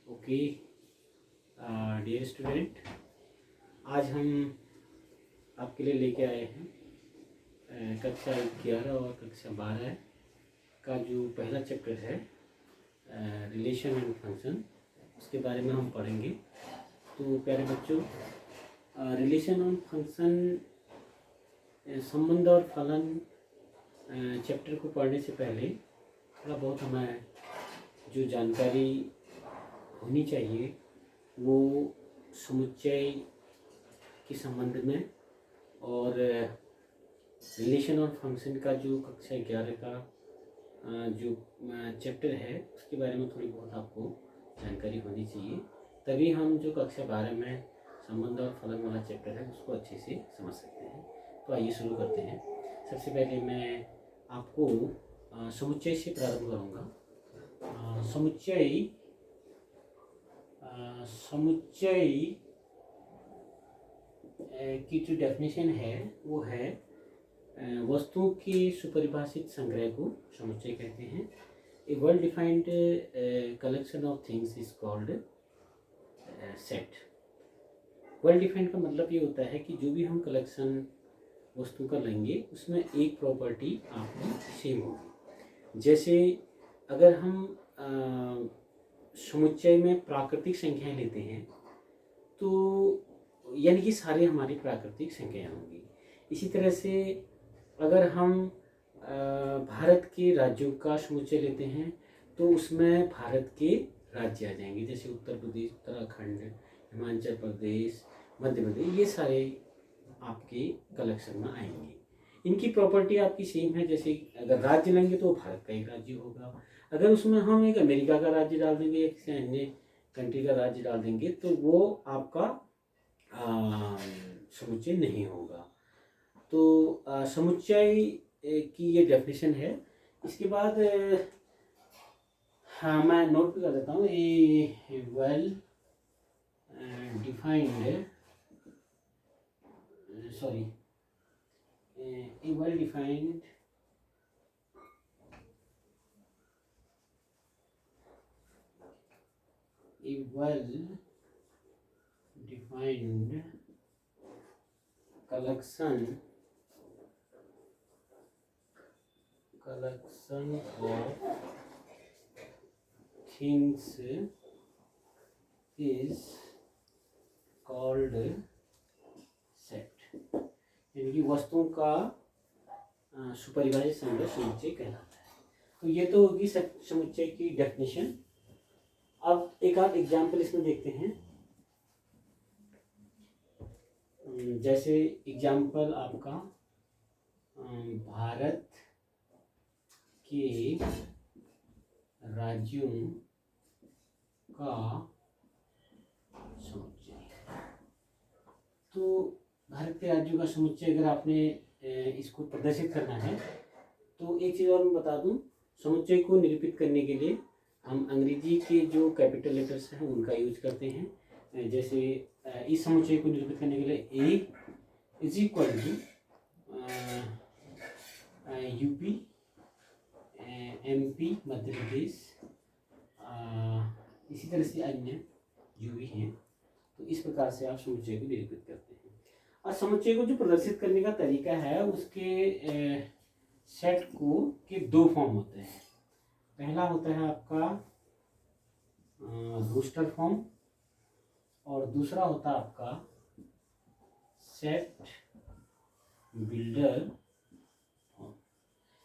Okay dear student, आज हम आपके लिए लेके आए हैं कक्षा 11 और कक्षा 12 का जो पहला चैप्टर है रिलेशन एंड फंक्शन, उसके बारे में हम पढ़ेंगे। तो प्यारे बच्चों, रिलेशन और फंक्शन, संबंध और फलन चैप्टर को पढ़ने से पहले थोड़ा बहुत हमें जो जानकारी होनी चाहिए वो समुच्चय के संबंध में और रिलेशन और फंक्शन का जो कक्षा 11 का जो चैप्टर है उसके बारे में थोड़ी बहुत आपको जानकारी होनी चाहिए, तभी हम जो कक्षा 12 में संबंध और फलन वाला चैप्टर है उसको अच्छे से समझ सकते हैं। तो आइए शुरू करते हैं। सबसे पहले मैं आपको समुच्चय से प्रारंभ करूँगा। समुच्चय की जो डेफिनेशन है वो है वस्तुओं की सुपरिभाषित संग्रह को समुच्चय कहते हैं। A well defined collection of things is called set. Well defined का मतलब ये होता है कि जो भी हम कलेक्शन वस्तु का लेंगे उसमें एक प्रॉपर्टी आपकी सेम होगी। जैसे अगर हम समुच्चय में प्राकृतिक संख्याएं लेते हैं तो यानी कि सारी हमारी प्राकृतिक संख्याएं होंगी। इसी तरह से अगर हम भारत के राज्यों का समुच्चय लेते हैं तो उसमें भारत के राज्य आ जाएंगे, जैसे उत्तर प्रदेश, उत्तराखंड, हिमाचल प्रदेश, मध्य प्रदेश, ये सारे आपके कलेक्शन में आएंगे। इनकी प्रॉपर्टी आपकी सेम है। जैसे अगर राज्य लेंगे तो भारत का एक राज्य होगा, अगर उसमें हम एक अमेरिका का राज्य डाल देंगे या किसी अन्य कंट्री का राज्य डाल देंगे तो वो आपका समुच्चय नहीं होगा। तो समुच्चय की ये डेफिनेशन है। इसके बाद हाँ, मैं नोट भी कर देता हूँ। A well defined a well-defined collection of things is called set। यानी कि वस्तुओं का सुपरिभाषित संग्रह समुच्चय कहलाता है। तो ये तो होगी समुच्चय की डेफिनेशन। अब एक आध एग्जाम्पल इसमें देखते हैं। जैसे एग्जाम्पल आपका भारत के राज्यों का समुच्चय। तो भारत के राज्यों का समुच्चय अगर आपने इसको प्रदर्शित करना है तो एक चीज़ और मैं बता दूं, समुच्चय को निरूपित करने के लिए हम अंग्रेजी के जो कैपिटल लेटर्स हैं उनका यूज करते हैं। जैसे इस समुच्चय को निरूपित करने के लिए A is equal to UP, MP, Madhya Pradesh, इसी तरह से अन्य जो भी हैं। तो इस प्रकार से आप समुच्चय को निरूपित करते हैं। और समुच्चय को जो प्रदर्शित करने का तरीका है उसके सेट को के दो फॉर्म होते हैं। पहला होता है आपका रूस्टर फॉर्म और दूसरा होता है आपका सेट बिल्डर फॉर्म,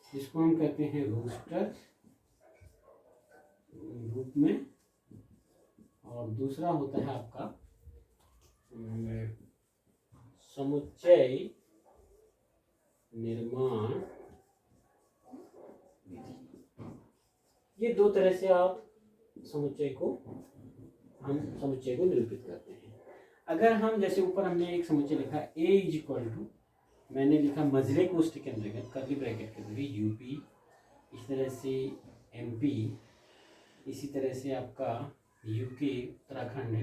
जिसको हम कहते हैं रूस्टर रूप में, और दूसरा होता है आपका समुच्चय निर्माण विधि। ये दो तरह से आप समुच्चय को निरूपित करते हैं। अगर हम जैसे ऊपर हमने एक समुच्चय लिखा ए इज इक्वल टू, मैंने लिखा मजरे कोष्ठ के अंतर्गत कर्ली ब्रैकेट के अंदर यूपी, इस तरह से एमपी, इसी तरह से आपका यूके, उत्तराखंड,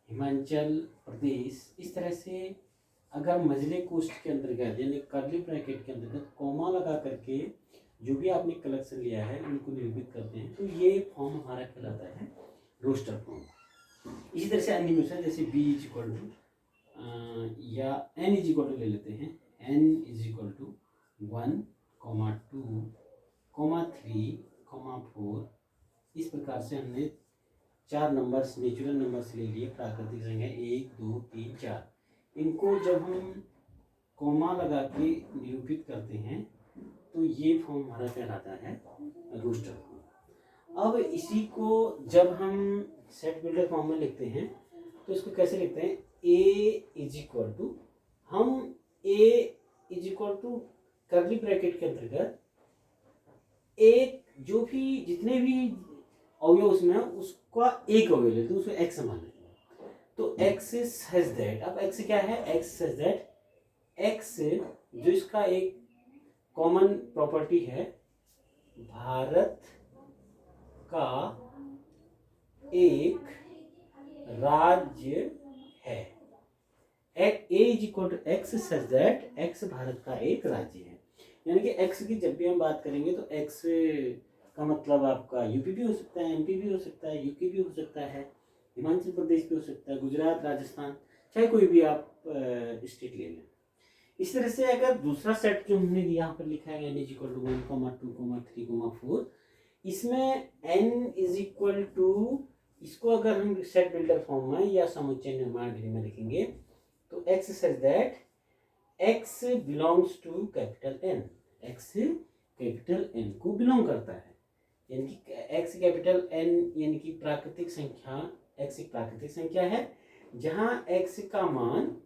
हिमाचल प्रदेश, इस तरह से अगर मजले कोष्ठ के अंतर्गत यानी कर्ली ब्रैकेट के अंतर्गत कॉमा लगा करके जो भी आपने कलेक्शन लिया है उनको निरूपित करते हैं, तो ये फॉर्म हमारा कहलाता है रोस्टर फॉर्म। इसी तरह से अन्य मिश्रण जैसे बी इज इक्वल टू या एन इज इक्वल टू ले लेते हैं, एन इज इक्वल टू 1, 2, 3, 4। इस प्रकार से हमने 4 नंबर्स नेचुरल नंबर्स ले लिए, प्राकृतिक संख्या 1, 2, 3, 4। इनको जब हम कोमा लगा के निरूपित करते हैं तो ये फॉर्म हमारा कहलाता है रोस्टर फॉर्म। अब इसी को जब हम सेट बिल्डर फॉर्म में लिखते हैं तो इसको कैसे लिखते हैं, ए इज इक्वल टू, हम A is equal to curly bracket के अंतर्गत एक जो भी जितने भी अवयव उसमें उसका एक अवयव लेते हैं, उसको एक्स मान लेते हैं। तो एक्स सच दैट, अब एक्स क्या है, एक्स सच दैट, एक्स जो इसका एक कॉमन प्रॉपर्टी है, भारत का एक राज्य है। A is equal to X such that, X Bharat का एक राज्य है। यानी कि एक्स की जब भी हम बात करेंगे तो एक्स का मतलब आपका यूपी भी हो सकता है, एमपी भी हो सकता है, यूके भी हो सकता है, हिमाचल प्रदेश भी हो सकता है, गुजरात, राजस्थान, चाहे कोई भी आप स्टेट ले लें। इस तरह से अगर दूसरा सेट जो हमने यहाँ पर लिखा है एन इज इक्वल टू 1, 2, 3, 4, इसमें एन इज इक्वल टू, इसको अगर हम सेट बिल्डर फॉर्म में या समुच्चय निर्माण विधि में लिखेंगे तो X such that X belongs to capital N, X capital N को बिलोंग करता है। यानी कि एक्स कैपिटल एन यानी कि प्राकृतिक संख्या, एक्स एक प्राकृतिक संख्या है जहां एक्स का मान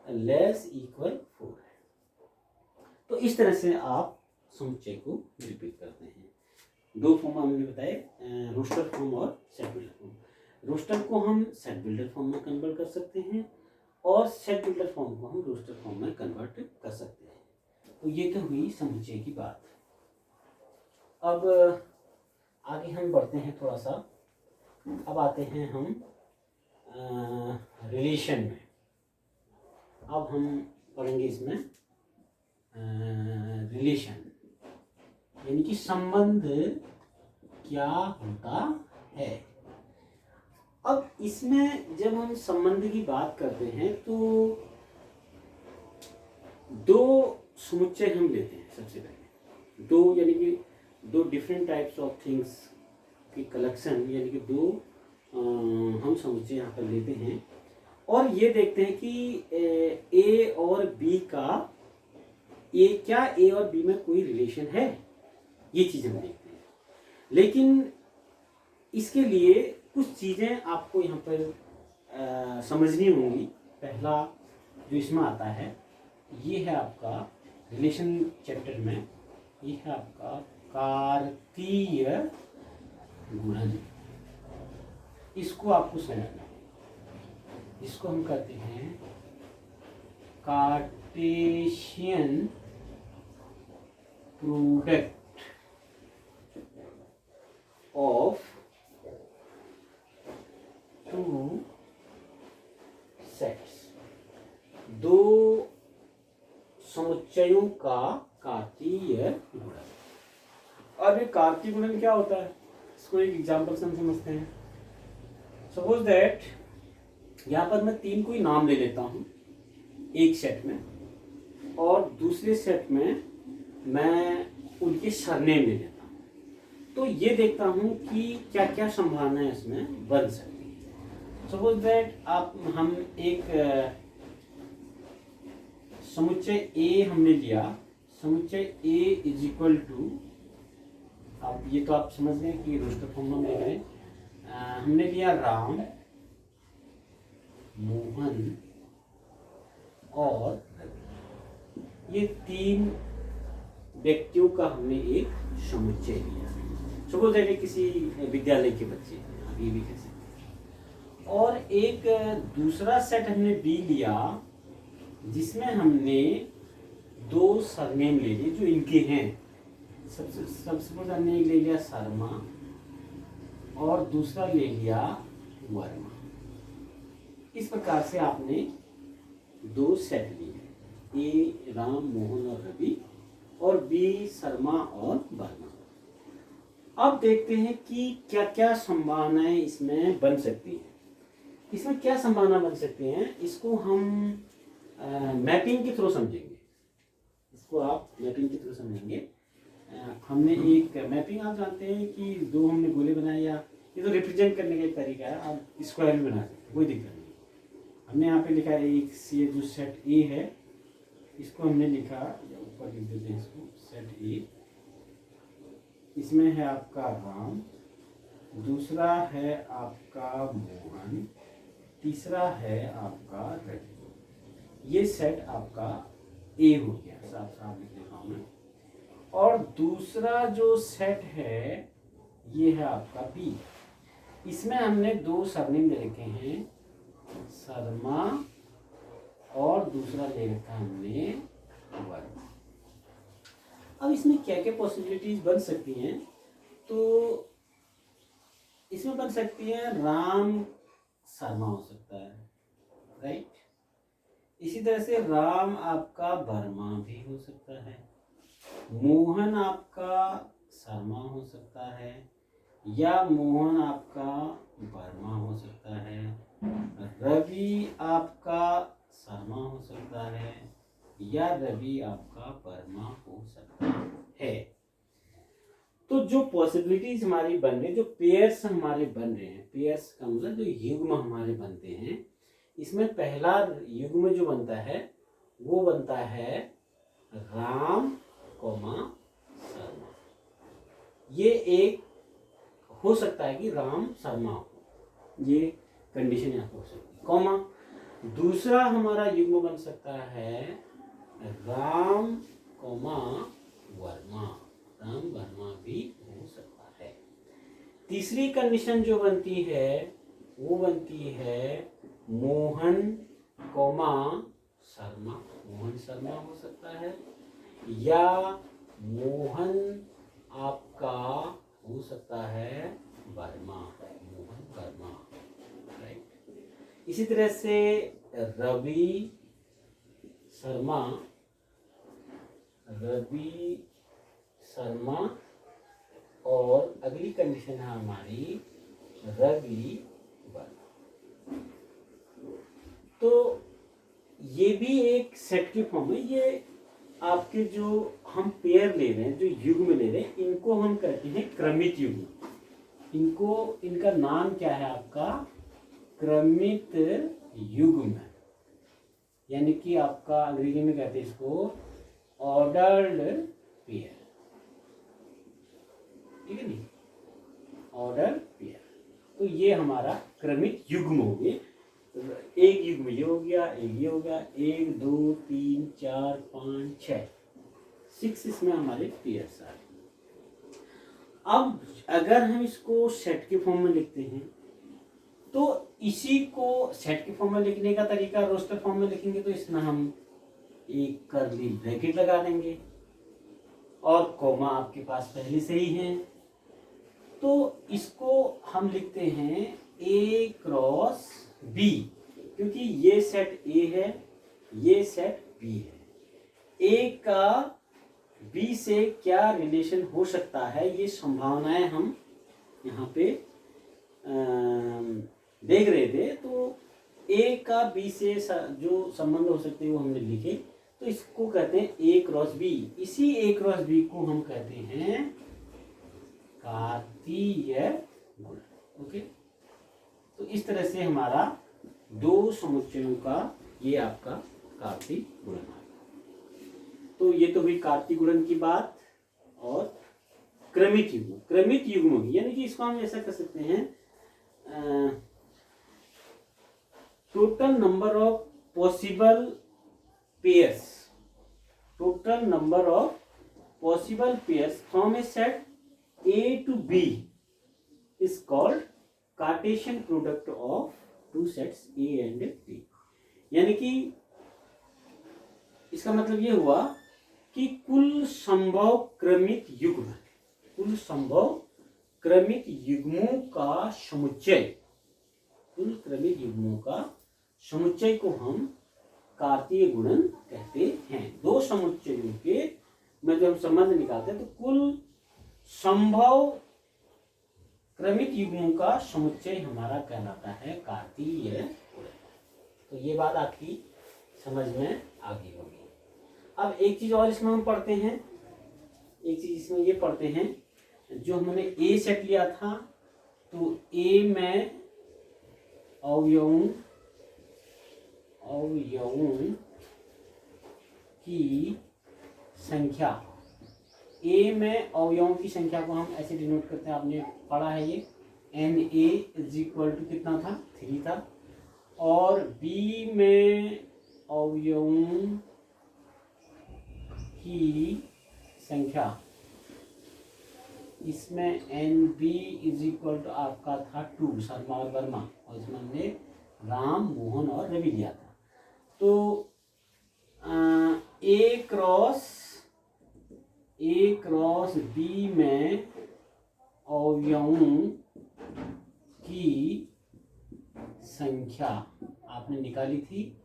लेस इक्वल 4 है। तो इस तरह से आप समुच्चय को निरूपित करते हैं। 2 फॉर्म हमने बताए, रोस्टर फॉर्म और सेट बिल्डर फॉर्म। रोस्टर को हम सेट बिल्डर फॉर्म में कन्वर्ट कर सकते हैं और सेट बिल्डर फॉर्म को हम रोस्टर फॉर्म में कन्वर्ट कर सकते हैं। तो ये तो हुई समुच्चय की बात। अब आगे हम बढ़ते हैं थोड़ा सा, अब आते हैं हम रिलेशन में। अब हम पढ़ेंगे इसमें रिलेशन यानी कि संबंध क्या होता है। अब इसमें जब हम संबंध की बात करते हैं तो 2 समुच्चय हम लेते हैं। सबसे पहले 2 यानी कि 2 डिफरेंट टाइप्स ऑफ थिंग्स की कलेक्शन, यानी कि 2 हम समुच्चय यहाँ पर लेते हैं और ये देखते हैं कि ए और बी का, क्या ए और बी में कोई रिलेशन है, ये चीज़ हम देखते हैं। लेकिन इसके लिए कुछ चीज़ें आपको यहाँ पर समझनी होंगी। पहला जो इसमें आता है ये है आपका रिलेशन चैप्टर में, ये है आपका कार्तीय गुणन। इसको आपको समझना है, जिसको हम कहते हैं कार्टेशियन प्रोडक्ट ऑफ 2 सेट्स, 2 समुच्चयों का कार्तीय गुणन। अब ये कार्तीय गुणन क्या होता है, इसको एक एग्जांपल से हम समझते हैं। सपोज दैट यहाँ पर मैं 3 कोई नाम ले लेता हूँ एक सेट में, और दूसरे सेट में मैं उनके सरनेम ले लेता हूँ। तो ये देखता हूँ कि क्या क्या संभावना है इसमें बन सकती है। सपोज दैट हम एक समुच्चय ए हमने लिया, समुच्चय ए इज इक्वल टू, अब ये तो आप समझ गए कि रोस्टर फॉर्म में लिख रहे हैं। हमने लिया राम, मोहन और रवि, ये 3 व्यक्तियों का हमने एक समुच्चय लिया। सपोज दैट किसी विद्यालय के बच्चे, आप ये भी कह सकते हैं। और एक दूसरा सेट हमने बी लिया जिसमें हमने 2 सरनेम ले लिए जो इनके हैं। सपोज हमने एक ले लिया शर्मा और दूसरा ले लिया वर्मा। इस प्रकार से आपने 2 सेट लिए, ए राम, मोहन और रवि, और बी शर्मा और वर्मा। अब देखते हैं कि क्या क्या संभावनाएं इसमें बन सकती हैं। इसमें क्या संभावना बन सकती हैं, इसको हम मैपिंग के थ्रू समझेंगे। इसको आप मैपिंग के थ्रू समझेंगे। हमने एक मैपिंग, आप जानते हैं कि दो हमने गोले बनाए, या ये तो रिप्रेजेंट करने का एक तरीका है, आप स्क्वायर भी बना सकते हैं, कोई दिक्कत नहीं। हमने यहाँ पे लिखा है एक, ये जो सेट ए है इसको हमने लिखा, या ऊपर लिख देते हैं इसको, सेट ए। इसमें है आपका राम, दूसरा है आपका मोहन, तीसरा है आपका रवि। ये सेट आपका ए हो गया, साफ साफ लिख देता हूँ मैं। और दूसरा जो सेट है ये है आपका बी। इसमें हमने दो सरनेम ले रखे हैं, शर्मा, और दूसरा ले रखा हमने वर्मा। अब इसमें क्या क्या पॉसिबिलिटीज बन सकती हैं, तो इसमें बन सकती है राम शर्मा हो सकता है, राइट। इसी तरह से राम आपका वर्मा भी हो सकता है, मोहन आपका शर्मा हो सकता है, या मोहन आपका वर्मा हो सकता है, रवि आपका शर्मा हो सकता है, या रवि आपका वर्मा हो सकता है। तो जो पॉसिबिलिटीज हमारी बन रही, जो पेयर्स हमारे बन रहे हैं, पेयर्स का मतलब जो युग्म हमारे बनते हैं, इसमें पहला युग्म जो बनता है वो बनता है राम कोमा शर्मा। ये एक हो सकता है कि राम शर्मा हो, ये कंडीशन यहाँ पर हो सकती है, कोमा। दूसरा हमारा युग्म बन सकता है राम कोमा वर्मा, राम वर्मा भी हो सकता है। तीसरी कंडीशन जो बनती है वो बनती है मोहन कोमा शर्मा, मोहन शर्मा हो सकता है, या मोहन आपका हो सकता है वर्मा, मोहन वर्मा, राइट। इसी तरह से रवि शर्मा, रवि शर्मा, और अगली कंडीशन है हमारी रवि वर्मा। तो ये भी एक सेट की फॉर्म है। ये आपके जो हम पेयर ले रहे हैं, जो युग्म ले रहे हैं, इनको हम कहते हैं क्रमित युग्म। इनको, इनका नाम क्या है आपका, क्रमित युग्म, यानी कि आपका अंग्रेजी में कहते हैं इसको ऑर्डर्ड पेयर, ठीक है नहीं, ऑर्डर पेयर। तो ये हमारा क्रमित युग्म हो गए। एक युग्म ये हो गया, एक ये हो गया, 1 2 3 4 5 6, 6 इसमें हमारे पेयर्स आ गए। अब अगर हम इसको सेट के फॉर्म में लिखते हैं, तो इसी को सेट के फॉर्म में लिखने का तरीका रोस्टर फॉर्म में लिखेंगे, तो इसमें हम एक कर्ली ब्रैकेट लगा देंगे, और कोमा आपके पास पहले से ही है, तो इसको हम लिखते हैं ए क्रॉस बी, क्योंकि ये सेट ए है, ये सेट बी है। ए का बी से क्या रिलेशन हो सकता है, ये संभावनाएं हम यहाँ पे देख रहे थे। तो ए का बी से जो संबंध हो सकते हैं वो हमने लिखे, तो इसको कहते हैं ए क्रॉस बी। इसी ए क्रॉस बी को हम कहते हैं कार्तीय गुणन। ओके, तो इस तरह से हमारा दो समुच्चयों का ये आपका कार्तीय गुणन है। तो ये तो हुई कार्तीय गुणन की बात। और क्रमित युग्म, क्रमित युग्म यानी कि इसको हम ऐसा कर सकते हैं, total number of possible pairs, total number of possible pairs from A set A to B is called Cartesian product of two sets A and B। यानी कि इसका मतलब ये हुआ कि कुल संभव क्रमित युग्म, कुल संभव क्रमित युग्मों का समुच्चय, कुल क्रमित युग्मों का समुच्चय को हम कार्तीय गुणन कहते हैं। दो समुच्चयों के में जब हम संबंध निकालते हैं तो कुल संभव क्रमिक युग्मों का समुच्चय हमारा कहलाता है कार्तीय गुणन। तो ये बात आपकी समझ में आ गई होगी। अब एक चीज और इसमें हम पढ़ते हैं, एक चीज इसमें ये पढ़ते हैं, जो हमने ए सेट लिया था तो ए में अवयवों की संख्या, ए में अवयवों की संख्या को हम ऐसे डिनोट करते हैं, आपने पढ़ा है ये N A is equal to कितना था, 3 था। और बी में अवयवों की संख्या, इसमें N B is equal to आपका था 2, शर्मा और वर्मा, और इसमें हमने राम, मोहन और रवि लिया था। तो ए क्रॉस बी में अवयवों की संख्या आपने निकाली थी,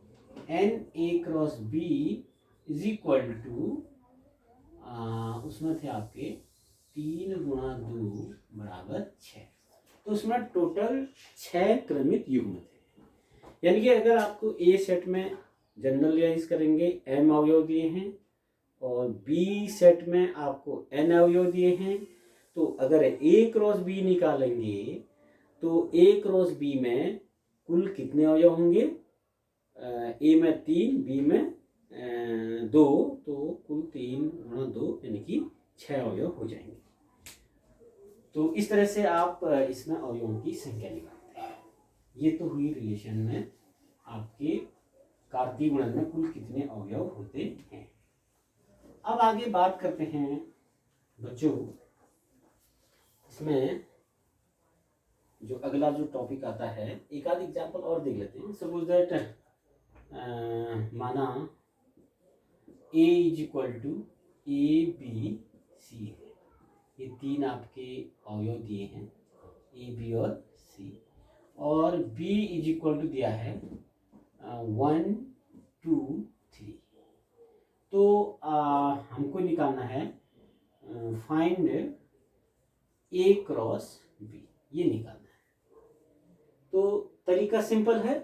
N A cross B is equal to, उसमें थे आपके 3 गुणा 2 बराबर 6। तो उसमें टोटल 6 क्रमिक युग्म थे। यानी कि अगर आपको ए सेट में जनरलाइज करेंगे एम अवयव दिए हैं और बी सेट में आपको एन अवयव दिए हैं, तो अगर ए क्रॉस बी निकालेंगे तो ए क्रॉस बी में कुल कितने अवयव होंगे, ए में 3, बी में 2, तो कुल 3 गुणा 2 यानी कि 6 अवयव हो जाएंगे। तो इस तरह से आप इसमें अवयवों की संख्या निकालते हैं। ये तो हुई रिलेशन में आपके कार्तीय गुणन में कुल कितने अवयव होते हैं। अब आगे बात करते हैं बच्चों, इसमें जो अगला जो टॉपिक आता है, एक आध एग्जाम्पल और देख लेते हैं। सपोज दैट माना A is equal to A B C है, ये 3 आपके अवयव दिए हैं ए बी और सी, और बी इज इक्वल टू दिया है 1 2 3। तो हमको निकालना है फाइंड ए क्रॉस बी, ये निकालना है। तो तरीका सिंपल है,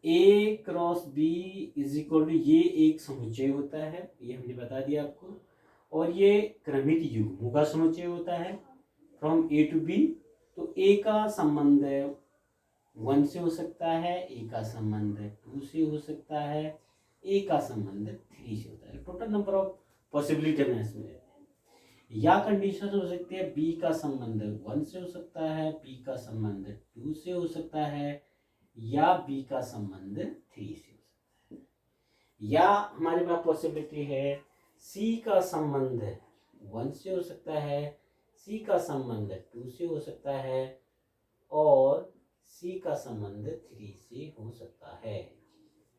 A cross B is equal to, ये एक समुच्चय होता है, ये हमने बता दिया आपको, और ये क्रमिक युग्मों का समुच्चय होता है फ्रॉम ए टू बी। तो ए का संबंध 1 से हो सकता है, ए का संबंध 2 से हो सकता है, ए का संबंध 3 से होता है। टोटल नंबर ऑफ पॉसिबिलिटी में इसमें, या कंडीशन हो सकती है बी का संबंध 1 से हो सकता है, बी का संबंध 2 से हो सकता है, या बी का संबंध 3 से हो सकता है, या हमारे पास पॉसिबिलिटी है सी का संबंध 1 से हो सकता है, सी का संबंध 2 से हो सकता है, और सी का संबंध 3 से हो सकता है।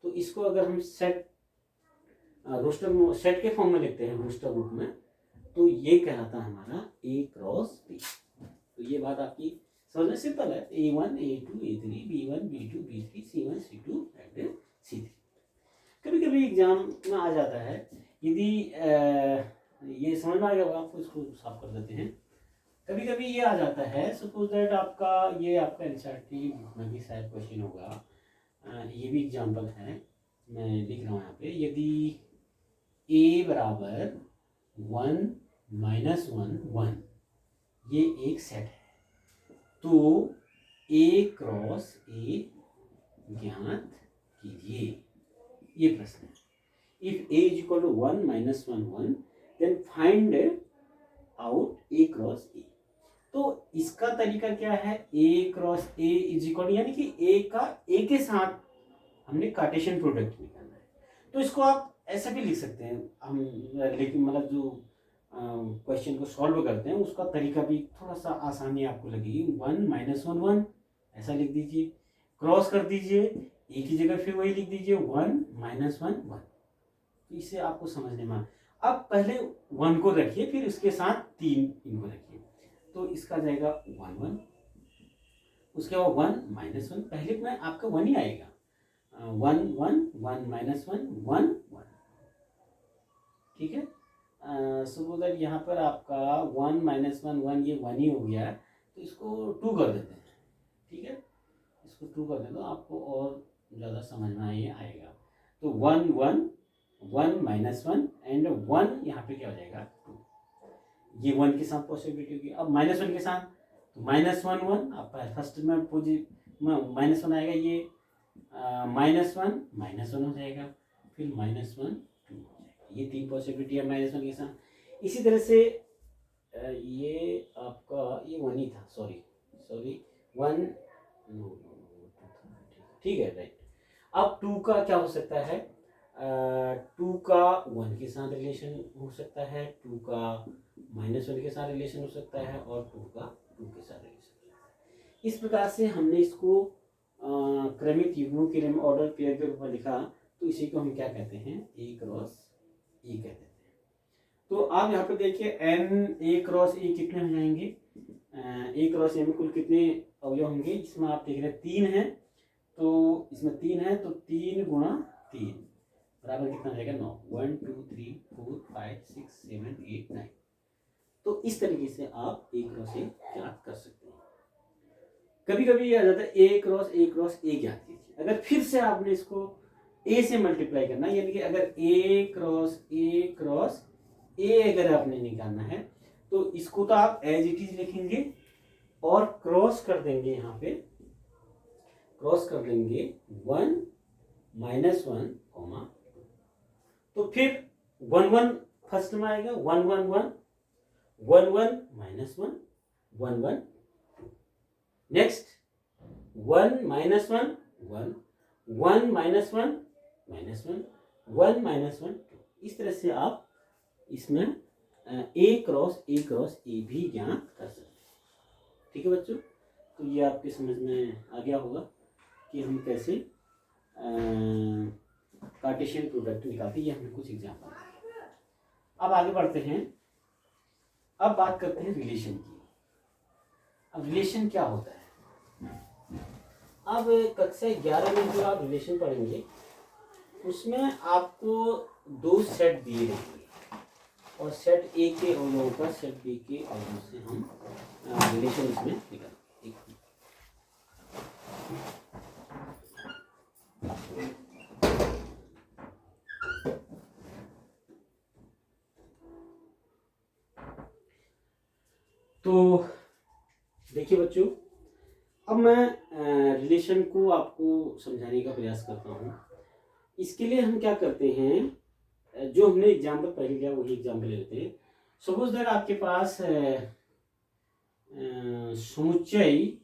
तो इसको अगर हम सेट रोस्टर सेट के फॉर्म में लिखते हैं रोस्टर रूप में, तो ये कहलाता है हमारा ए क्रॉस बी। तो ये बात आपकी समझना सिंपल है, A1 A2 A3 B1 B2 B3 C1 C2 and C3। कभी कभी एग्जाम में आ जाता है, यदि ये समझ में आ गया आपको, इसको साफ कर देते हैं। कभी कभी ये आ जाता है, सपोज दैट आपका ये आपका एनसीईआरटी में भी शायद क्वेश्चन होगा, ये भी एग्जाम्पल है, मैं लिख रहा हूँ यहाँ पे। यदि a बराबर 1 माइनस 1 1, ये एक सेट है, तो a क्रॉस a ज्ञात कीजिए, ये प्रश्न है। If a is equal to 1 minus 1 1, then find out a cross a। तो इसका तरीका क्या है, a cross a is equal, यानी कि a का a के साथ हमने कार्टेशियन प्रोडक्ट निकालना है। तो इसको आप ऐसा भी लिख सकते हैं हम, लेकिन मतलब जो क्वेश्चन को सॉल्व करते हैं उसका तरीका भी थोड़ा सा आसानी आपको लगेगी। 1 माइनस 1 1 ऐसा लिख दीजिए, क्रॉस कर दीजिए, ए की जगह फिर वही लिख दीजिए 1 माइनस 1 1। तो इससे आपको समझने में, अब पहले 1 को रखिए, फिर उसके साथ 3 इनको रखिए, तो इसका जाएगा 1 1, उसके बाद 1 माइनस 1, पहले में आपका 1 ही आएगा, 1 1 1 माइनस 1 1 1, ठीक है। सपोज दैट यहाँ पर आपका 1 माइनस 1 1 ये 1 ही हो गया है, तो इसको 2 कर देते हैं। ठीक है, इसको 2 कर देते हो आपको और ज़्यादा समझ में आएगा। तो 1 1 1 माइनस 1 एंड 1 यहाँ पे क्या हो जाएगा 2। ये 1 के साथ पॉसिबिलिटी होगी। अब माइनस 1 के साथ, तो माइनस 1 1 आपका फर्स्ट में माइनस 1 आएगा, ये माइनस 1 हो जाएगा, फिर माइनस 1 2 हो जाएगा। ये 3 पॉसिबिलिटी है माइनस 1 के साथ। इसी तरह से ये आपका ये 1 ही था, सॉरी 1 ठीक है राइट। अब 2 का क्या हो सकता है, 2 का 1 के साथ रिलेशन हो सकता है, 2 का माइनस 1 के साथ रिलेशन हो सकता है, और 2 का 2 के साथ रिलेशन हो सकता है। इस प्रकार से हमने इसको क्रमिक युग्मों के ऑर्डर पेयर के रूप में लिखा। तो इसी को हम क्या कहते हैं, ए क्रॉस ए कहते हैं। तो आप यहाँ पर देखिए एन ए क्रॉस ए कितने हो जाएंगे, ए क्रॉस ए में कुल कितने अवयव होंगे, इसमें आप देख रहे हैं 3 है, तो इसमें 3 है, तो 3 गुणा 3 बराबर कितना हो जाएगा 9। 1 2 3 4 5 6 7 8 9। तो इस तरीके से आप ए क्रॉस ए ज्ञात कर सकते हैं। कभी कभी ये आ जाता है ए क्रॉस ए ज्ञात कीजिए। अगर फिर से आपने इसको ए से मल्टीप्लाई करना, यानी कि अगर ए क्रॉस ए अगर आपने निकालना है, तो इसको तो आप एज इट इज लिखेंगे और क्रॉस कर देंगे, यहाँ पे क्रॉस कर देंगे 1 माइनस 1 कॉमा 2। तो फिर 1 1 फर्स्ट में आएगा, 1 1 1 1 1 minus 1 1 1 2। Next 1 minus 1 1 1 minus 1 minus 1 1 minus 1 2। इस तरह से आप इसमें ए क्रॉस ए भी ज्ञात कर सकते हैं। ठीक है बच्चों, तो ये आपके समझ में आ गया होगा कि हम कैसे कार्टेशियन प्रोडक्ट निकालते हैं। ये हमने कुछ एग्जाम्पल। अब आगे बढ़ते हैं, अब बात करते हैं रिलेशन की। अब रिलेशन क्या होता है, अब कक्षा 11 में जो आप रिलेशन पढ़ेंगे उसमें आपको 2 सेट दिए रहेंगे, और सेट ए के अवयवों का सेट बी के अवयवों से हम रिलेशन इसमें निकालेंगे। तो देखिए बच्चों, अब मैं रिलेशन को आपको समझाने का प्रयास करता हूँ। इसके लिए हम क्या करते हैं, जो हमने एग्जाम्पल पहले लिया वही एग्जाम्पल ले लेते हैं। सपोज दैट आपके पास समुच्चय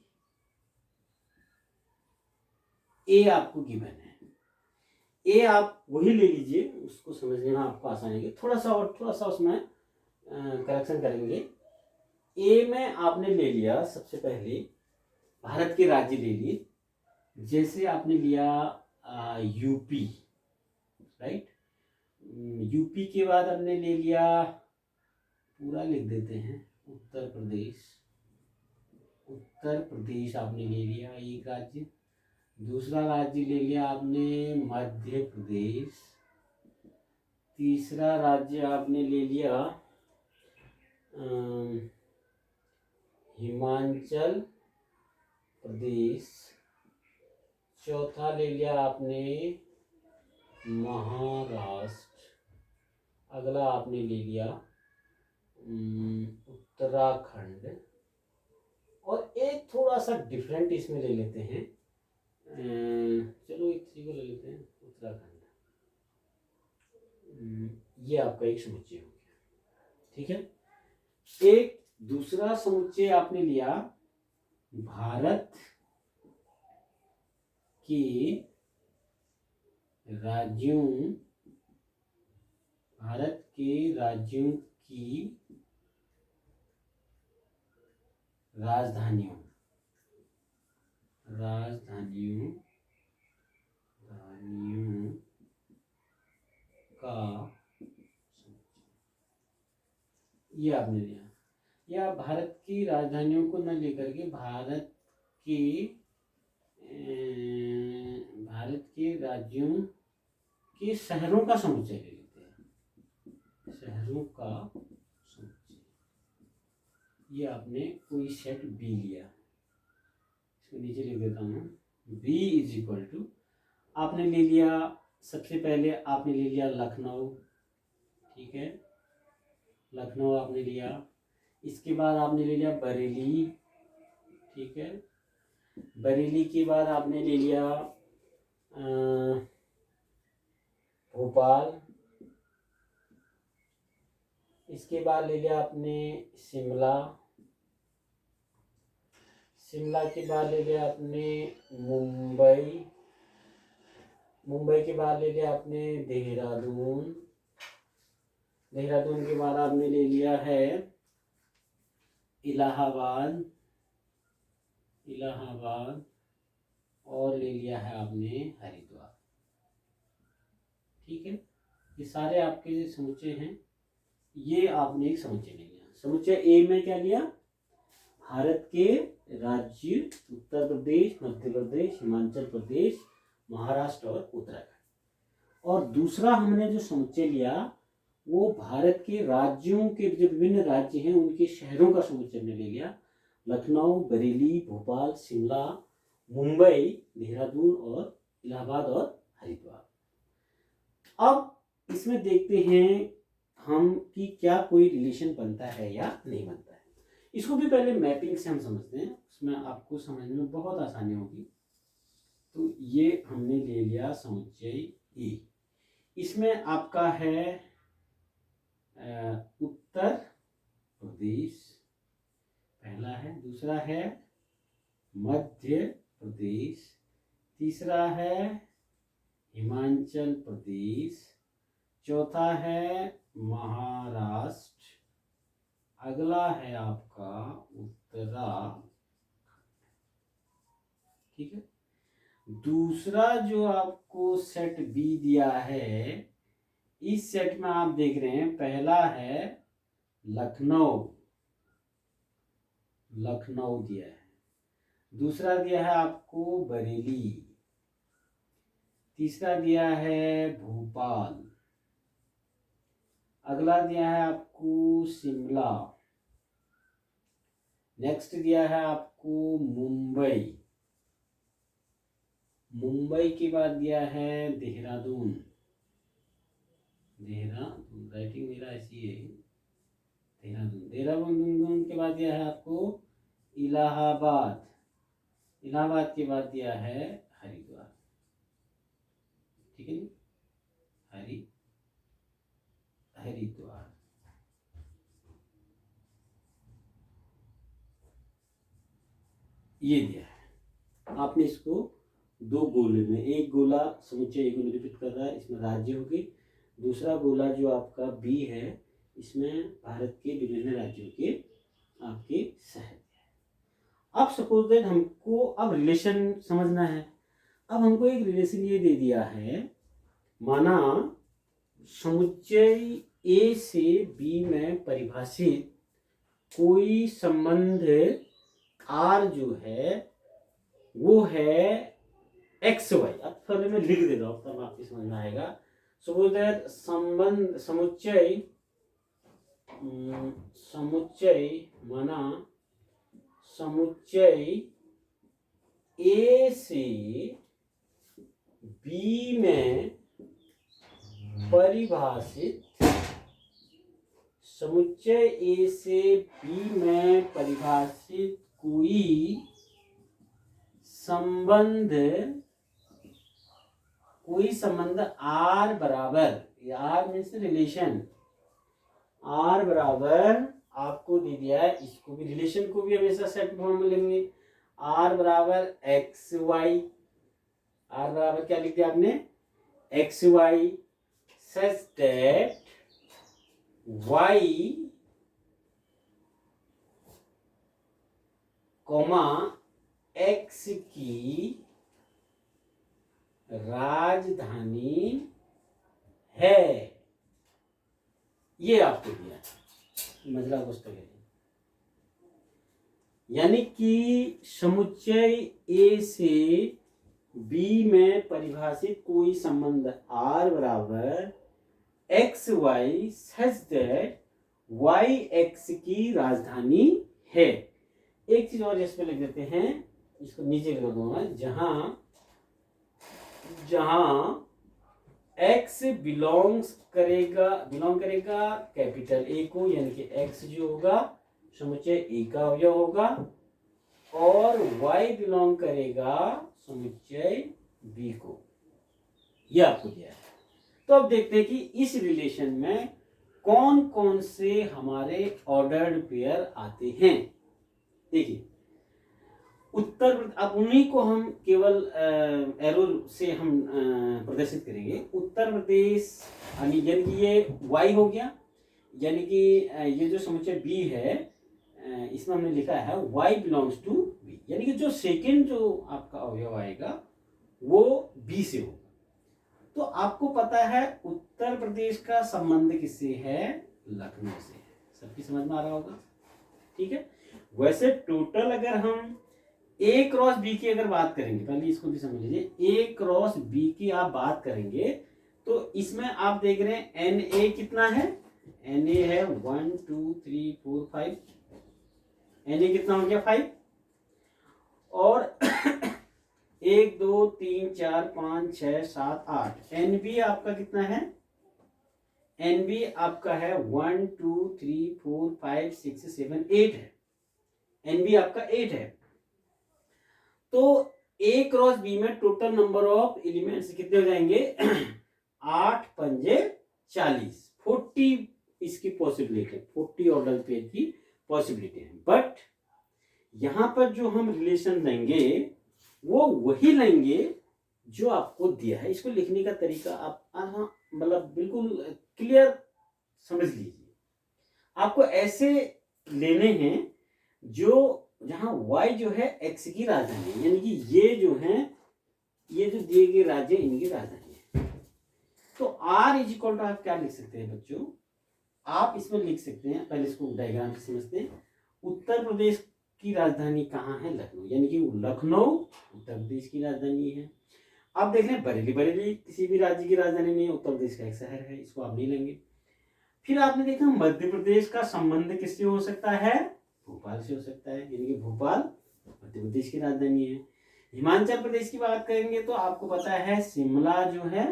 ए आपको गिवन है। ए आप वही ले लीजिए, उसको समझने में आपको आसानी है। थोड़ा सा उसमें करेक्शन करेंगे। ए में आपने ले लिया सबसे पहले भारत के राज्य ले लिए, जैसे आपने लिया यूपी, राइट। यूपी के बाद हमने ले लिया, पूरा लिख देते हैं, उत्तर प्रदेश आपने ले लिया एक राज्य। दूसरा राज्य ले लिया आपने मध्य प्रदेश। तीसरा राज्य आपने ले लिया हिमाचल प्रदेश। चौथा ले लिया आपने महाराष्ट्र। अगला आपने ले लिया उत्तराखंड। और एक थोड़ा सा डिफरेंट इसमें ले लेते हैं, चलो एक चीज को ले लेते हैं उत्तराखंड। ये आपका एक समुच्चय हो गया। ठीक है, एक दूसरा समुच्चय आपने लिया भारत के राज्यों की राजधानियों का, ये आपने लिया। या भारत की राजधानियों को न लेकर के भारत के राज्यों के शहरों का समुच्चय ले लेते हैं। शहरों का समुच्चय। ये आपने कोई सेट बी लिया, इसको नीचे लिख देता हूँ। बी इज इक्वल टू, आपने ले लिया, सबसे पहले आपने ले लिया लखनऊ, ठीक है, लखनऊ आपने लिया। इसके बाद आपने ले लिया बरेली, ठीक है, बरेली के बाद आपने ले लिया भोपाल, इसके बाद ले लिया आपने शिमला, शिमला के बाद ले लिया आपने मुंबई, मुंबई के बाद ले लिया आपने देहरादून, देहरादून के बाद आपने ले लिया है इलाहाबाद, इलाहाबाद, और ले लिया है आपने हरिद्वार, ठीक है। ये सारे आपके समुच्चय हैं। ये आपने एक समुच्चय ले लिया। समुच्चय ए में क्या लिया? भारत के राज्य उत्तर प्रदेश, मध्य प्रदेश, हिमाचल प्रदेश, महाराष्ट्र और उत्तराखंड। और दूसरा हमने जो समुच्चय लिया वो भारत के राज्यों के जो विभिन्न राज्य हैं उनके शहरों का समुच्चय हमने ले लिया। लखनऊ, बरेली, भोपाल, शिमला, मुंबई, देहरादून और इलाहाबाद और हरिद्वार। अब इसमें देखते हैं हम कि क्या कोई रिलेशन बनता है या नहीं बनता है। इसको भी पहले मैपिंग से हम समझते हैं, उसमें आपको समझने में बहुत आसानी होगी। तो ये हमने ले लिया समुच्चय ए। इसमें आपका है उत्तर प्रदेश पहला है, दूसरा है मध्य प्रदेश, तीसरा है हिमाचल प्रदेश, चौथा है महाराष्ट्र, अगला है आपका उत्तराखंड, ठीक है। दूसरा जो आपको सेट बी दिया है, इस सेट में आप देख रहे हैं पहला है लखनऊ, लखनऊ दिया है, दूसरा दिया है आपको बरेली, तीसरा दिया है भोपाल, अगला दिया है आपको शिमला, नेक्स्ट दिया है आपको मुंबई, मुंबई के बाद दिया है देहरादून, देहरादून राइटिंग मेरा ऐसी है, देहरादून, देहरादून के बाद दिया है आपको इलाहाबाद, इलाहाबाद के बाद दिया है हरिद्वार, ठीक है जी, हरिद्वार। ये दिया है आपने। इसको दो गोले में, एक गोला समुच्चय ए को निरूपित कर रहा है, इसमें राज्य होगी, दूसरा गोला जो आपका बी है इसमें भारत के विभिन्न राज्यों के आपके शहर है। अब सपोज दैट हमको अब रिलेशन समझना है। अब हमको एक रिलेशन ये दे दिया है, माना समुच्चय ए से बी में परिभाषित कोई संबंध आर जो है वो है एक्स वाई। अब पहले मैं लिख देता हूँ तब आपको समझ में आएगा। सपोज दैट संबंध समुच्चय माना समुच्चय ए से बी में परिभाषित, समुच्चय ए से बी में परिभाषित कोई संबंध आर बराबर, आर मीन्स रिलेशन, आर बराबर आपको दे दिया है। इसको भी रिलेशन को भी हमेशा सेट फॉर्म में लेंगे। आर बराबर एक्स वाई, आर बराबर क्या लिख दिया आपने? X Y, such that Y comma X की राजधानी है। ये आपको दिया है मजला पुस्तक है। यानी कि समुच्चय ए से बी में परिभाषित कोई संबंध आर बराबर X Y such that Y X की राजधानी है। एक चीज और इसमें लिख देते हैं, इसको नीचे लिख दूंगा, जहां एक्स बिलोंग करेगा कैपिटल ए को, यानी कि एक्स जो होगा समुच्चय ए का अवयव होगा, और वाई बिलोंग करेगा समुच्चय बी को। यह आपको दिया है। तो अब देखते हैं कि इस रिलेशन में कौन कौन से हमारे ऑर्डर्ड पेयर आते हैं। देखिए उत्तर, अब उन्हीं को हम केवल एरो से हम प्रदर्शित करेंगे। उत्तर प्रदेश यानी कि ये y हो गया, यानी कि ये जो समुच्चय b है इसमें हमने लिखा है y बिलोंग्स टू b, यानी कि जो सेकंड जो आपका अवयव आएगा वो b से होगा। तो आपको पता है उत्तर प्रदेश का संबंध किससे है? लखनऊ से है। सबकी समझ में आ रहा होगा, ठीक है। वैसे टोटल अगर हम ए क्रॉस बी की अगर बात करेंगे, पहले इसको भी समझ लीजिए, ए क्रॉस बी की आप बात करेंगे तो इसमें आप देख रहे हैं एन ए कितना है? एन ए है 1 2 3 4 5, एन ए कितना हो गया? 5। और 1 2 3 4 5 6 7 8, एन बी आपका कितना है? एन बी आपका है 1 2 3 4 5 6 7 8 है। एन बी आपका 8 है। तो ए क्रॉस बी में टोटल नंबर ऑफ एलिमेंट्स कितने हो जाएंगे? 8 पंजे 40, 40 इसकी पॉसिबिलिटी है, 40 ऑर्डर पेयर की पॉसिबिलिटी है। बट यहां पर जो हम रिलेशन लेंगे वो वही लेंगे जो आपको दिया है। इसको लिखने का तरीका आप मतलब बिल्कुल क्लियर समझ लीजिए। आपको ऐसे लेने हैं जो जहां y जो है x की राजधानी है, यानी कि ये जो है ये जो दिए गए राज्य इनकी राजधानी है। तो r इज इक्वल टू आप क्या लिख सकते हैं बच्चों? आप इसमें लिख सकते हैं, पहले इसको डायग्राम से समझते हैं। उत्तर प्रदेश की राजधानी कहाँ है? लखनऊ, यानी कि लखनऊ उत्तर प्रदेश की राजधानी है। आप देख रहे हैं बरेली किसी भी राज्य की राजधानी नहीं है, उत्तर प्रदेश का एक शहर है, इसको आप नहीं लेंगे। फिर आपने देखा मध्य प्रदेश का संबंध किससे हो सकता है? भोपाल से हो सकता है, यानी कि भोपाल मध्य प्रदेश की राजधानी है। हिमाचल प्रदेश की बात करेंगे तो आपको पता है शिमला जो है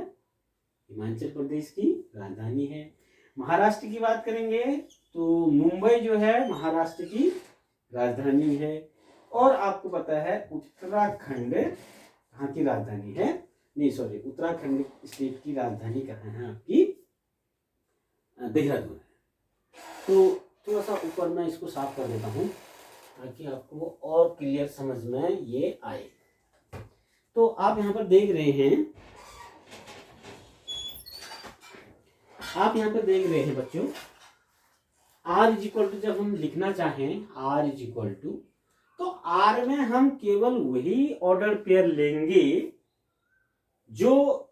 हिमाचल प्रदेश की राजधानी है। महाराष्ट्र की बात करेंगे तो मुंबई जो है महाराष्ट्र की राजधानी है। और आपको पता है उत्तराखंड कहाँ की राजधानी है? नहीं सॉरी, उत्तराखंड स्टेट की राजधानी कहाँ है? आपकी देहरादून है। तो थोड़ा सा ऊपर मैं इसको साफ कर देता हूँ ताकि आपको और क्लियर समझ में ये आए। तो आप यहाँ पर देख रहे हैं, बच्चों, r इज इक्वल टू जब हम लिखना चाहें r इज इक्वल टू, तो r में हम केवल वही ऑर्डर पेयर लेंगे जो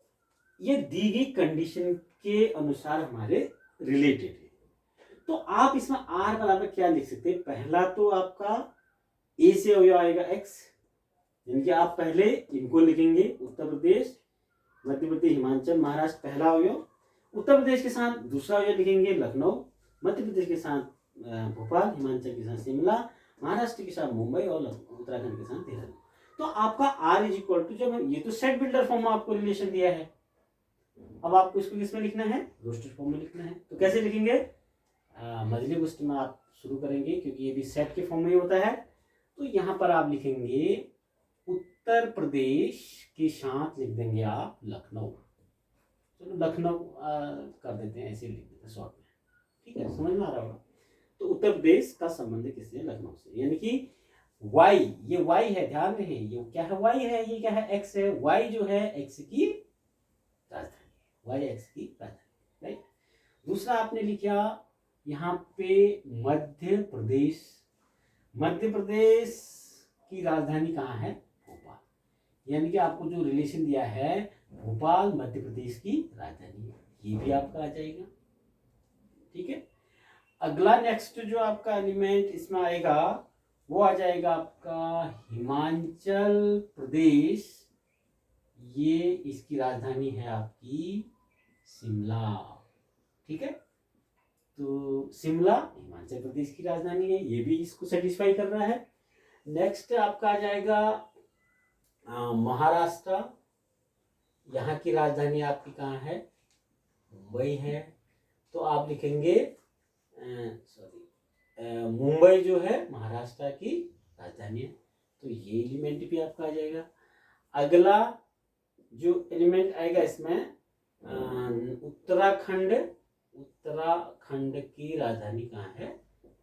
ये दी गई कंडीशन के अनुसार हमारे रिलेटेड है। तो आप इसमें r बराबर क्या लिख सकते हैं? पहला तो आपका a से अवयव आएगा x, यानी कि आप पहले इनको लिखेंगे उत्तर प्रदेश मध्य प्रदेश हिमाचल महाराष्ट्र पहला अवयव, उत्तर प्रदेश के साथ दूसरा अवयव लिखेंगे लखनऊ, मध्य प्रदेश के साथ भोपाल, हिमाचल के साथ शिमला, महाराष्ट्र के साथ मुंबई और उत्तराखंड के साथ देहरादून। तो आपका r इज इक्वल टू, जब ये तो सेट बिल्डर फॉर्म में आपको रिलेशन दिया है, अब आपको इसको किसमें लिखना है? रोस्टर फॉर्म में लिखना है। तो कैसे लिखेंगे? मजली गुस्ट में आप शुरू करेंगे क्योंकि ये भी सेट के फॉर्म में ही होता है। तो यहाँ पर आप लिखेंगे उत्तर प्रदेश के साथ लिख देंगे आप लखनऊ। चलो लखनऊ कर देते हैं, ऐसे लिख देते हैं शॉर्ट में, ठीक है, समझ में आ रहा होगा। तो उत्तर प्रदेश का संबंध किससे? लखनऊ से, यानी कि y, ये y है, ध्यान रहे ये क्या है? y है, ये क्या है? x है। y जो है x की राजधानी, y x की राजधानी, राइट। दूसरा आपने लिखा यहाँ पे मध्य प्रदेश, मध्य प्रदेश की राजधानी कहाँ है? भोपाल, यानी कि आपको जो रिलेशन दिया है भोपाल मध्य प्रदेश की राजधानी है, ये भी आपका आ जाएगा, ठीक है। अगला नेक्स्ट जो आपका एलिमेंट इसमें आएगा वो आ जाएगा आपका हिमाचल प्रदेश, ये इसकी राजधानी है आपकी शिमला, ठीक है। तो शिमला हिमाचल प्रदेश की राजधानी है, ये भी इसको सेटिस्फाई कर रहा है। नेक्स्ट आपका आ जाएगा महाराष्ट्र, यहाँ की राजधानी आपकी कहाँ है, मुंबई है। तो आप लिखेंगे मुंबई जो है महाराष्ट्र की राजधानी है, तो ये एलिमेंट भी आपका आ जाएगा। अगला जो एलिमेंट आएगा इसमें उत्तराखंड, उत्तराखंड की राजधानी कहाँ है,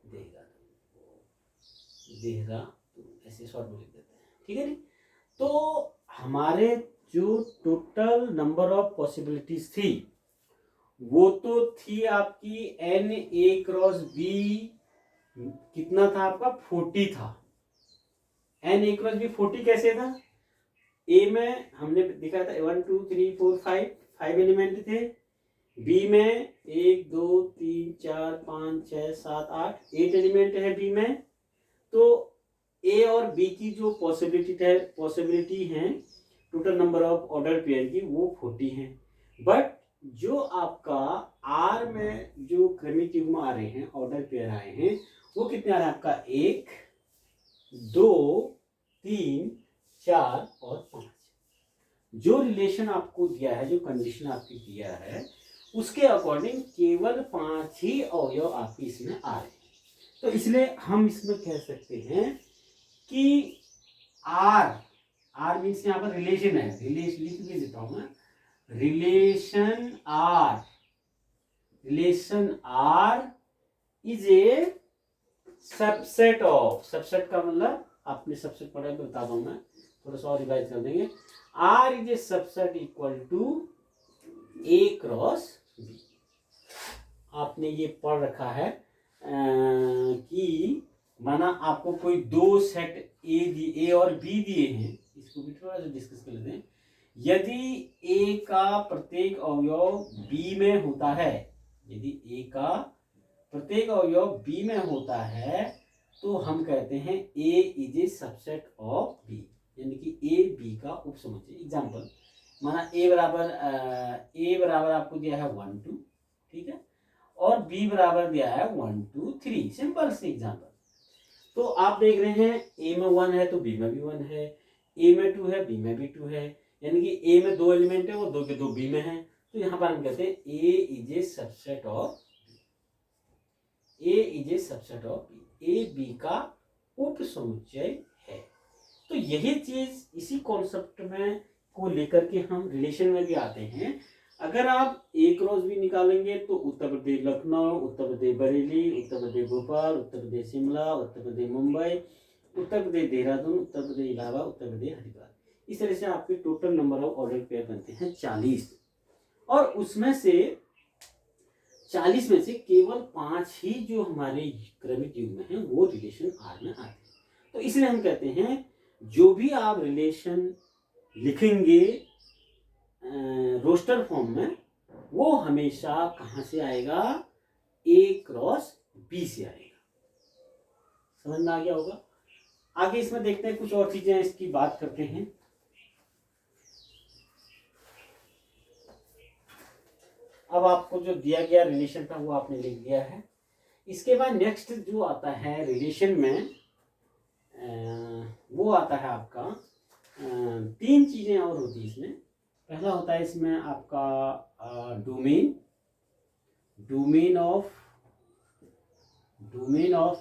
देहरादून, देहरादून ऐसे शॉर्ट में लिख देते हैं, ठीक है जी। तो हमारे जो टोटल नंबर ऑफ पॉसिबिलिटीज थी वो तो थी आपकी NA×B कितना था आपका, 40 था। NA×B 40 कैसे था, ए में हमने दिखाया था 1 2 3 4 5 एलिमेंट थे, बी में 1 2 3 4 5 6 7 8 8 एलिमेंट है बी में। तो ए और बी की जो पॉसिबिलिटी है total number of order pair की वो 40 है। बट जो आपका आर में जो क्रमिक युग्म आ रहे हैं, ऑर्डर पेयर आए हैं, वो कितने आ रहे हैं आपका 1 2 3 4 और 5। जो रिलेशन आपको दिया है, जो कंडीशन आपकी दिया है, उसके अकॉर्डिंग केवल 5 ही अवयव आपके इसमें आ रहे हैं। तो इसलिए हम इसमें कह सकते हैं कि आर मीन्स यहाँ पर रिलेशन है, रिलेशन लिख भी देता हूं मैं, relation R is a subset of, subset का मतलब आपने सबसेट पढ़ा है, बता दूं मैं, थोड़ा सा और रिवाइज कर देंगे। R is a subset equal to A×B। आपने ये पढ़ रखा है कि माना आपको कोई दो सेट ए और बी दिए हैं, इसको भी थोड़ा सा डिस्कस कर लेते हैं। यदि ए का प्रत्येक अवयव बी में होता है, यदि ए का प्रत्येक अवयव बी में होता है, तो हम कहते हैं A is a subset of B, यानी कि ए बी का उपसमुच्चय। एग्जाम्पल माना ए बराबर आपको दिया है 1 2, ठीक है, और बी बराबर दिया है 1 2 3, सिंपल से एग्जाम्पल। तो आप देख रहे हैं ए में 1 है तो बी में भी 1 है, ए में 2 है बी में भी 2 है, यानी कि ए में 2 एलिमेंट है, वो 2 के 2 बी में है। तो यहाँ पर हम कहते हैं A is a subset of B, A B का उपसमुच्चय है। तो यही चीज इसी कॉन्सेप्ट में को लेकर के हम रिलेशन में भी आते हैं। अगर आप A×B निकालेंगे तो उत्तर प्रदेश लखनऊ, उत्तर प्रदेश बरेली, उत्तर प्रदेश भोपाल, उत्तर प्रदेश शिमला, उत्तर प्रदेश मुंबई, उत्तर प्रदेश देहरादून, उत्तर प्रदेश इलाहाबाद, उत्तर प्रदेश हरिद्वार, इस तरह से आपके total number of order pair बनते हैं 40। और उसमें से 40 में से केवल 5 ही जो हमारे क्रमिक युग्म हैं वो रिलेशन आर में आते हैं। तो इसलिए हम कहते हैं जो भी आप रिलेशन लिखेंगे रोस्टर फॉर्म में, वो हमेशा कहां से आएगा, A×B से आएगा। समझ में आ गया होगा। आगे इसमें देखते हैं कुछ और चीजें, इसकी बात करते हैं। अब आपको जो दिया गया रिलेशन था वो आपने लिख दिया है। इसके बाद नेक्स्ट जो आता है रिलेशन में वो आता है आपका 3 चीजें और होती है इसमें। पहला होता है इसमें आपका डोमेन ऑफ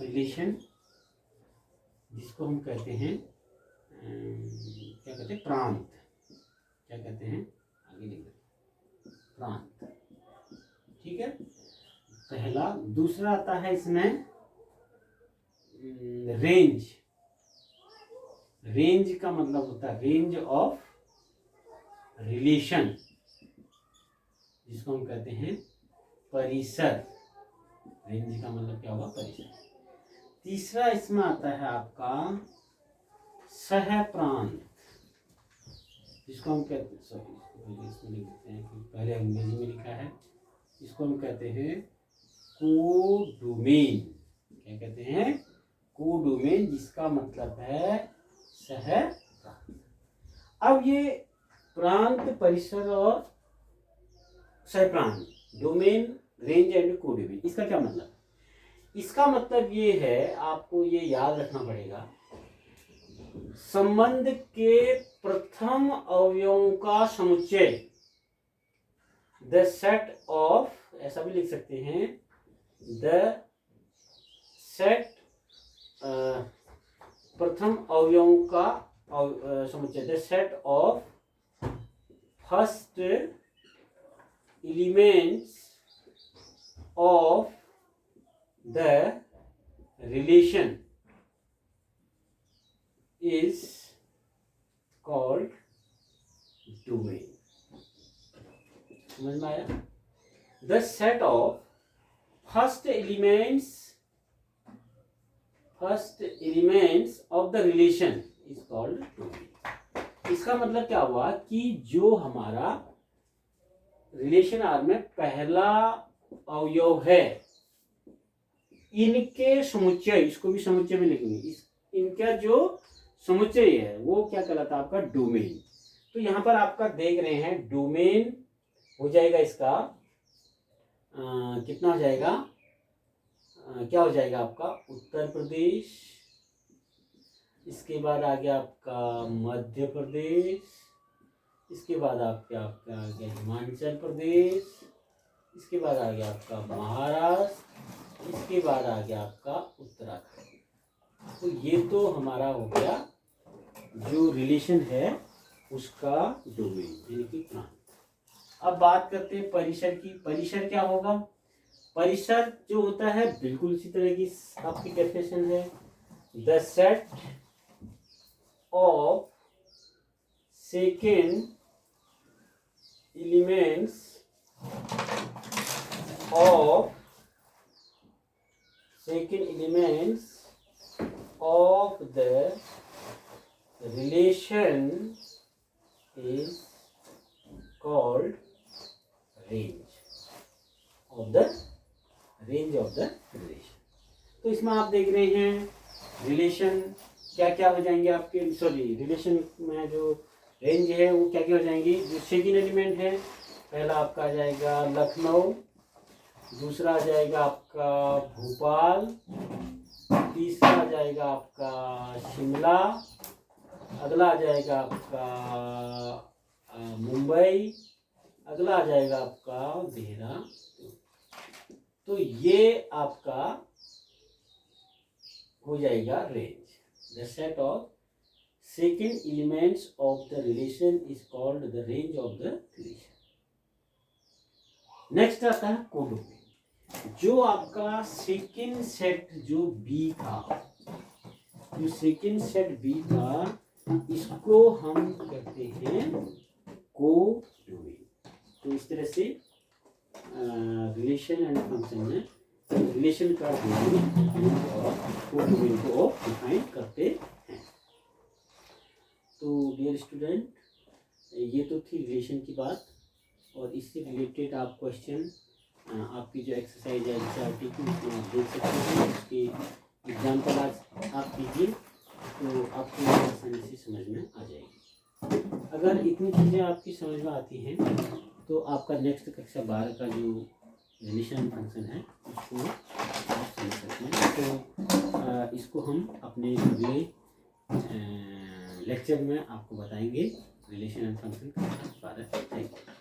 रिलेशन, जिसको हम कहते हैं क्या कहते हैं, प्रांत, क्या कहते हैं, आगे लिख देते प्रांत, ठीक है, पहला। दूसरा आता है इसमें रेंज का मतलब होता है रेंज ऑफ रिलेशन, जिसको हम कहते हैं परिसर। रेंज का मतलब क्या होगा, परिसर। तीसरा इसमें आता है आपका सहप्रांत, जिसको हम कहते हैं, सॉरी इसमें लिख देते हैं कि पहले अंग्रेजी में लिखा है, इसको हम कहते हैं कोडोमेन। क्या कहते हैं, कोडोमेन, जिसका मतलब है सहप्रांत। अब ये प्रांत, परिसर और सहप्रांत, डोमेन, रेंज एंड कोडोमेन, इसका क्या मतलब? इसका मतलब ये है, आपको ये याद रखना पड़ेगा, संबंध के प्रथम अवयवों का समुच्चय, द सेट ऑफ, ऐसा भी लिख सकते हैं, द सेट, प्रथम अवयवों का समुच्चय, the set of first elements of the relation is called domain. समझ में आया? The set of first elements of the relation is called domain. इसका मतलब क्या हुआ कि जो हमारा रिलेशन आर में पहला अवयव है, इनके समुच्चय, इसको भी समुच्चय में लिखेंगे, इनका जो समुच्चय है वो क्या कहलाता है? आपका डोमेन। तो यहाँ पर आपका देख रहे हैं डोमेन हो जाएगा इसका कितना हो जाएगा, क्या हो जाएगा आपका? उत्तर प्रदेश, इसके बाद आ गया आपका मध्य प्रदेश, इसके बाद आपका आ गया हिमाचल प्रदेश, इसके बाद आ गया आपका महाराष्ट्र, इसके बाद आ गया आपका उत्तराखंड। तो ये तो हमारा हो गया जो रिलेशन है उसका डोमेन यानी कि प्रांत। अब बात करते हैं परिसर की। परिसर क्या होगा? परिसर जो होता है बिल्कुल इसी तरह की आपकी डेफिनेशन है, the set of second elements of the relation is called range of the relation। तो इसमें आप देख रहे हैं रिलेशन क्या क्या हो जाएंगे आपके, सॉरी रिलेशन में जो रेंज है वो क्या क्या हो जाएंगी। जो सेकेंड एलिमेंट है, पहला आपका आ जाएगा लखनऊ, दूसरा आ जाएगा आपका भोपाल, तीसरा आ जाएगा आपका शिमला, अगला आ जाएगा आपका मुंबई, अगला आ जाएगा आपका देहरादून। तो ये आपका हो जाएगा range. The set of second elements of the relation is called the range of the relation. Next आता है कोडोमेन। जो आपका सेकेंड सेट जो बी था, जो सेकेंड सेट बी था, इसको हम कहते हैं कोडोमेन। तो इस तरह से रिलेशन एंड फंक्शन में रिलेशन का डोमेन और कोडोमेन को डिफाइन करते हैं। तो डियर स्टूडेंट, ये तो थी रिलेशन की बात, और इससे रिलेटेड आप क्वेश्चन आपकी जो एक्सरसाइज है एनसीईआरटी की उसमें आप देख सकते हैं। उसके एग्जाम्पल आज आप कीजिए तो आपको आसानी से समझ में आ जाएगी। अगर इतनी चीज़ें आपकी समझ में आती हैं तो आपका नेक्स्ट कक्षा 12 का जो रिलेशन फंक्शन है उसको आप समझ सकते हैं। तो इसको हम अपने अगले लेक्चर में आपको बताएंगे, रिलेशन एंड फंक्शन कक्षा 12। Thank you.